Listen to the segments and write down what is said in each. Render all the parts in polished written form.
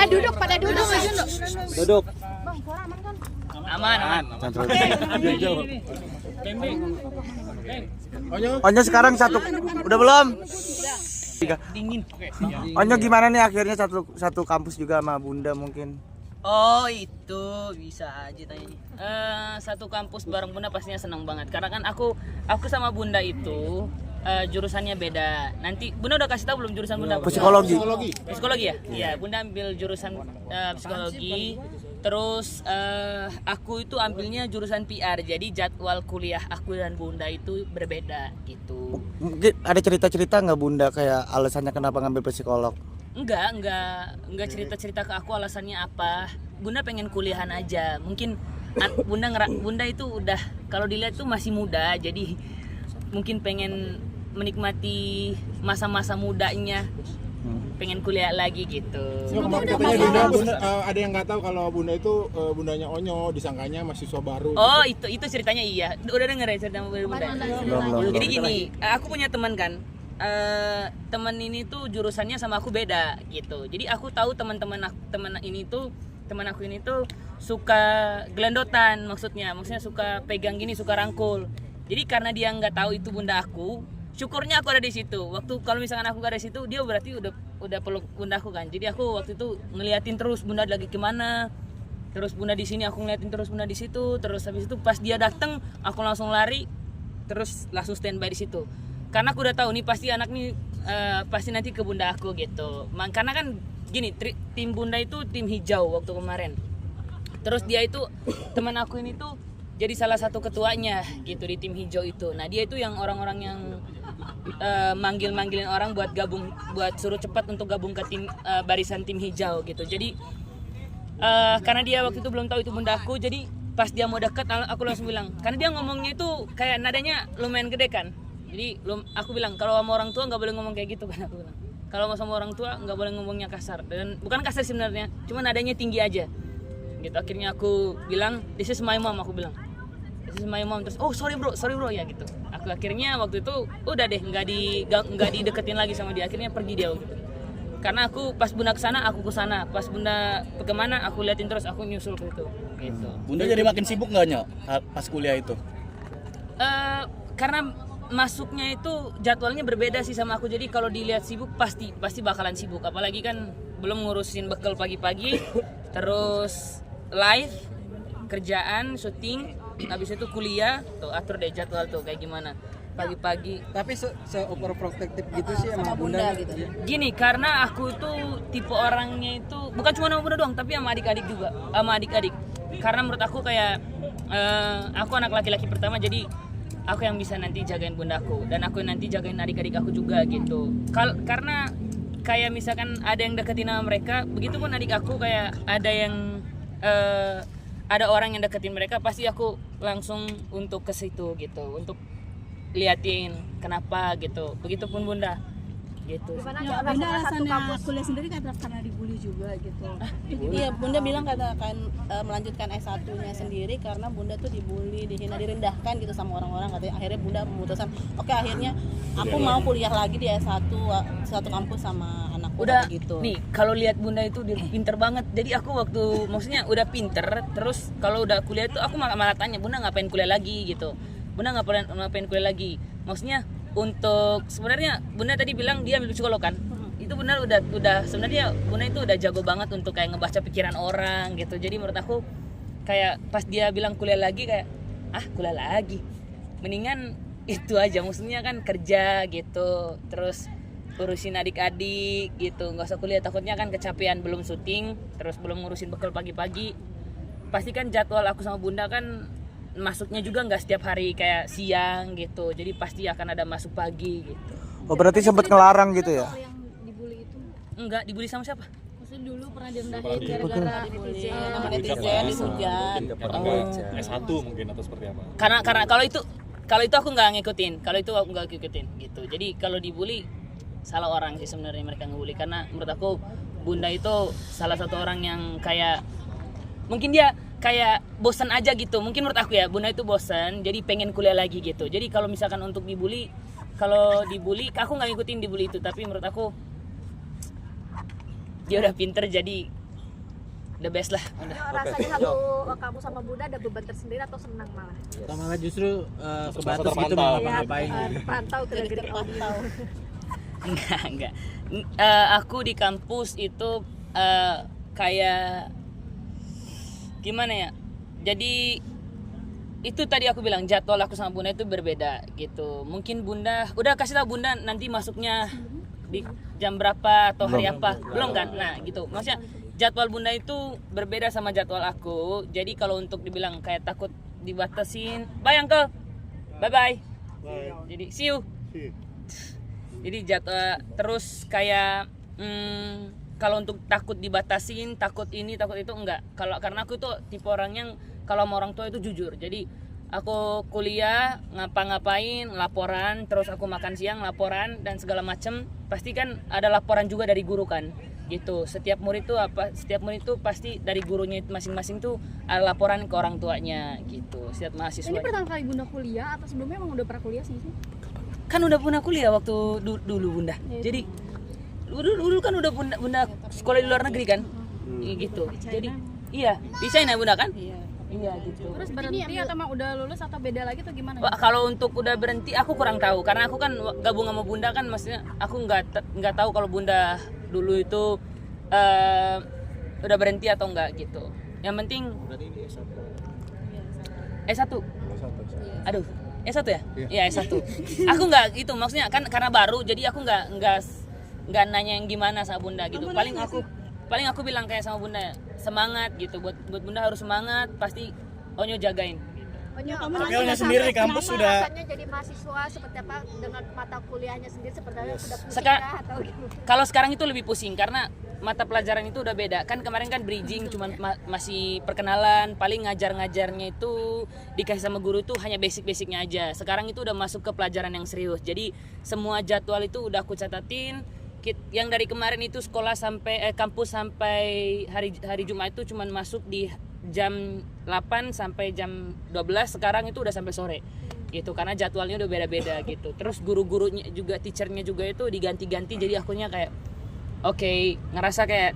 Duduk pada duduk. Duduk. Aman. Onyo sekarang satu, udah belum? Dingin. Onyo gimana nih akhirnya satu kampus juga sama Bunda mungkin? Oh itu bisa aja tanya. Satu kampus bareng Bunda pastinya senang banget karena kan aku sama Bunda itu jurusannya beda. Nanti Bunda udah kasih tahu belum jurusan Bunda? Psikologi. Psikologi ya? Iya, Bunda ambil jurusan psikologi. Terus aku itu ambilnya jurusan PR. Jadi jadwal kuliah aku dan Bunda itu berbeda gitu. Mungkin ada cerita-cerita nggak Bunda kayak alasannya kenapa ngambil psikolog? Enggak cerita-cerita ke aku alasannya apa. Bunda pengen kuliahan aja. Mungkin Bunda itu udah kalau dilihat tuh masih muda, jadi mungkin pengen menikmati masa-masa mudanya. Pengen kuliah lagi gitu. Kemarin katanya Bunda, ada yang nggak tahu kalau Bunda itu bundanya Onyo, disangkanya mahasiswa baru. Oh gitu. itu ceritanya iya. Udah denger ya cerita Bunda? Belum. Jadi gini, aku punya teman kan. Teman ini tuh jurusannya sama aku beda gitu. Jadi aku tahu teman aku ini tuh suka gelendotan, maksudnya suka pegang gini, suka rangkul. Jadi karena dia nggak tahu itu Bunda aku, syukurnya aku ada di situ. Waktu kalau misalkan aku nggak ada di situ, dia berarti udah peluk Bunda aku kan. Jadi aku waktu itu ngeliatin terus Bunda lagi kemana. Terus Bunda di sini, aku ngeliatin terus Bunda di situ. Terus habis itu pas dia datang, aku langsung lari, terus langsung standby di situ. Karena aku udah tahu nih pasti anak nih pasti nanti ke Bunda aku gitu. Karena kan gini, tim Bunda itu tim hijau waktu kemarin. Terus dia itu teman aku ini tuh jadi salah satu ketuanya gitu di tim hijau itu. Nah dia itu yang orang-orang yang manggilin orang buat gabung, buat suruh cepat untuk gabung ke tim barisan tim hijau gitu. Jadi karena dia waktu itu belum tahu itu Bunda aku, jadi pas dia mau dekat aku langsung bilang, karena dia ngomongnya itu kayak nadanya lumayan gede kan. Jadi aku bilang kalau sama orang tua nggak boleh ngomong kayak gitu kan, aku bilang. Kalau sama orang tua nggak boleh ngomongnya kasar, dan bukan kasar sebenarnya, cuma nadanya tinggi aja. Gitu akhirnya aku bilang this is my mom, aku bilang this is my mom. Terus oh sorry bro ya gitu. Aku akhirnya waktu itu udah deh nggak dideketin lagi sama dia, akhirnya pergi dia gitu. Karena aku pas Bunda kesana aku kesana, pas Bunda kemana aku liatin terus, aku nyusul ke itu gitu. Bunda jadi makin sibuk nggak Nyok pas kuliah itu? Karena masuknya itu jadwalnya berbeda sih sama aku, jadi kalau dilihat sibuk pasti bakalan sibuk, apalagi kan belum ngurusin bekal pagi-pagi, terus live, kerjaan, syuting, habis itu kuliah, tuh atur deh jadwal tuh kayak gimana pagi-pagi. Tapi overprotective gitu sih sama Bunda gitu. Gini, karena aku tuh tipe orangnya itu bukan cuma sama Bunda doang, tapi sama adik-adik juga, karena menurut aku kayak aku anak laki-laki pertama, jadi aku yang bisa nanti jagain bundaku dan aku nanti jagain adik-adik aku juga gitu. Karena kayak misalkan ada yang deketin sama mereka, begitupun adik aku kayak ada yang ada orang yang deketin mereka, pasti aku langsung untuk ke situ gitu, untuk liatin kenapa gitu. Begitupun Bunda gitu. Ya, Bunda alasannya kuliah sendiri karena dibully juga gitu. Iya, Bunda bilang akan melanjutkan S1-nya sendiri karena Bunda tuh dibully, dihina, direndahkan gitu sama orang-orang. Katanya akhirnya Bunda memutuskan, oke akhirnya aku mau kuliah lagi di S1 satu kampus sama anakku. Udah gitu. Nih, kalau lihat Bunda itu dia pinter banget. Jadi aku waktu maksudnya udah pinter, terus kalau udah kuliah itu aku malah tanya, "Bunda ngapain kuliah lagi?" gitu. Bunda ngapain kuliah lagi? Maksudnya untuk sebenarnya Bunda tadi bilang dia ambil psikolog kan, itu benar udah sebenarnya Bunda itu udah jago banget untuk kayak ngebaca pikiran orang gitu. Jadi menurut aku kayak pas dia bilang kuliah lagi kayak kuliah lagi, mendingan itu aja, maksudnya kan kerja gitu, terus urusin adik-adik gitu, nggak usah kuliah, takutnya kan kecapean, belum syuting, terus belum ngurusin bekal pagi-pagi. Pasti kan jadwal aku sama Bunda kan masuknya juga nggak setiap hari kayak siang gitu, jadi pasti akan ada masuk pagi gitu. Oh berarti sempat ngelarang gitu ya? Yang dibully itu Enggak, dibully sama siapa? maksudnya dulu pernah direndahin gara-gara Dibully sama netizen, dihujat. S1 mungkin atau seperti apa? Karena kalau itu aku nggak ngikutin, gitu. Jadi kalau dibully salah orang sih sebenarnya mereka ngebully, karena menurut aku Bunda itu salah satu orang yang kayak mungkin dia kayak bosan aja gitu, mungkin menurut aku ya, Bunda itu bosan jadi pengen kuliah lagi gitu. Jadi kalau misalkan untuk dibully, aku nggak ngikutin dibully itu, tapi menurut aku dia udah pinter jadi the best lah. Rasanya satu kamu sama Bunda ada beban tersendiri atau senang malah? Malah justru kebatas gitu terpantau. mau Ya, ngapain gitu. pantau gerak-gerik audio. Enggak. Aku di kampus itu kayak gimana ya? Jadi itu tadi aku bilang jadwal aku sama Bunda itu berbeda gitu. Mungkin Bunda udah kasih tahu Bunda nanti masuknya di jam berapa atau hari apa? Belum kan? Nah, gitu. Maksudnya jadwal Bunda itu berbeda sama jadwal aku. Jadi kalau untuk dibilang kayak takut dibatasin, bye uncle. Bye bye. Jadi see you. Jadi jadwal terus kayak kalau untuk takut dibatasin, takut ini, takut itu enggak. Kalau karena aku tuh tipe orang yang kalau sama orang tua itu jujur. Jadi aku kuliah ngapa-ngapain laporan, terus aku makan siang laporan dan segala macem. Pasti kan ada laporan juga dari guru kan. Gitu. Setiap murid itu pasti dari gurunya itu masing-masing tuh ada laporan ke orang tuanya gitu. Setiap mahasiswa. Ini pertama kali Bunda kuliah atau sebelumnya emang udah pernah kuliah sih? Kan udah pernah kuliah waktu dulu Bunda. Jadi dulu kan udah Bunda sekolah di luar negeri kan? Gitu. Jadi iya, di China Bunda kan? Iya gitu. Terus berhenti atau emang udah lulus atau beda lagi atau gimana? Wah, kalau untuk udah berhenti aku kurang tahu karena aku kan gabung sama Bunda kan, maksudnya aku nggak tahu kalau Bunda dulu itu udah berhenti atau enggak gitu. Yang penting S1. Aduh, S1 ya? Iya, S1. Aku nggak gitu, maksudnya kan karena baru jadi aku nggak nanya yang gimana sama Bunda gitu. Paling aku bilang kayak sama Bunda, semangat gitu, buat Bunda harus semangat, pasti Onyo jagain. Tapi Onyo sendiri di kampus sudah Rasanya jadi mahasiswa seperti apa dengan mata kuliahnya sendiri seperti apa? Sudah pusing atau gimana? Kalau sekarang itu lebih pusing karena mata pelajaran itu udah beda. Kan kemarin kan bridging cuman masih perkenalan, paling ngajarnya itu dikasih sama guru itu hanya basic-basicnya aja. Sekarang itu udah masuk ke pelajaran yang serius. Jadi semua jadwal itu udah aku catatin. Yang dari kemarin itu sekolah sampai kampus sampai hari Jumat itu cuman masuk di jam 8 sampai jam 12, sekarang itu udah sampai sore gitu karena jadwalnya udah beda-beda gitu. Terus guru-gurunya juga, teachernya juga itu diganti-ganti, jadi akunya kayak oke, ngerasa kayak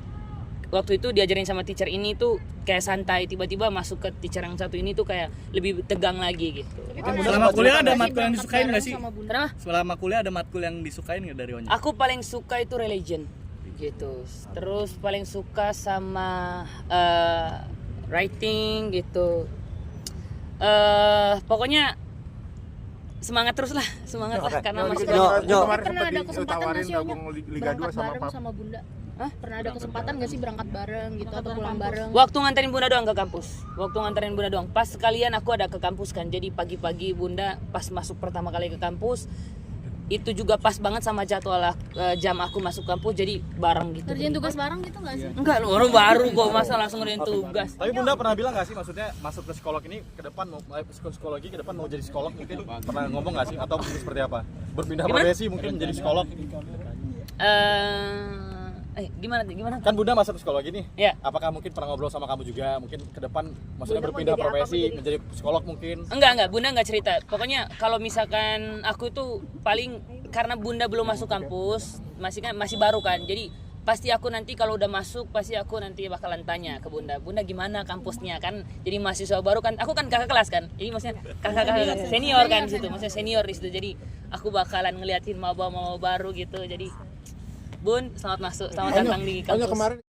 waktu itu diajarin sama teacher ini tuh kayak santai, tiba-tiba masuk ke teacher yang satu ini tuh kayak lebih tegang lagi gitu. selama kuliah ada matkul yang disukain nggak sih? Kenapa? Selama kuliah ada matkul yang disukain nggak dari Onyo? Aku paling suka itu religion gitu. Terus paling suka sama writing gitu. Pokoknya semangat terus lah, karena masih Kemarin Pernah sempat ada kesempatan nggak ditawarin sih Onyo gabung Liga 2 berangkat sama bareng PAP. sama Bunda? Pernah ada kesempatan nggak sih berangkat bareng gitu atau pulang bareng? Waktu nganterin Bunda doang ke kampus. Pas sekalian aku ada ke kampus kan. Jadi pagi-pagi Bunda pas masuk pertama kali ke kampus itu juga pas banget sama jadwal jam aku masuk kampus, jadi bareng gitu. Kerjain tugas bareng gitu nggak sih? Enggak, lu orang baru kok, masa langsung ngerjain tugas. Tapi Bunda pernah bilang nggak sih, maksudnya masuk ke psikolog ini ke depan mau psikologi ke depan mau jadi psikolog, mungkin pernah ngomong nggak sih atau mungkin seperti apa? Berpindah profesi mungkin menjadi psikolog. Gimana? Kan Bunda masuk psikologi nih. Ya. Apakah mungkin pernah ngobrol sama kamu juga? Mungkin ke depan maksudnya berpindah profesi menjadi psikolog mungkin. Enggak, Bunda enggak cerita. Pokoknya kalau misalkan aku itu paling karena Bunda belum masuk kampus, masih baru kan. Jadi pasti aku nanti kalau udah masuk pasti aku nanti bakalan tanya ke Bunda gimana kampusnya kan. Jadi mahasiswa baru kan, aku kan kakak kelas kan. Jadi maksudnya kakak senior kan di situ, maksudnya senior di situ. Jadi aku bakalan ngeliatin maba baru gitu. Jadi Bun, selamat datang di kampus. Kemarin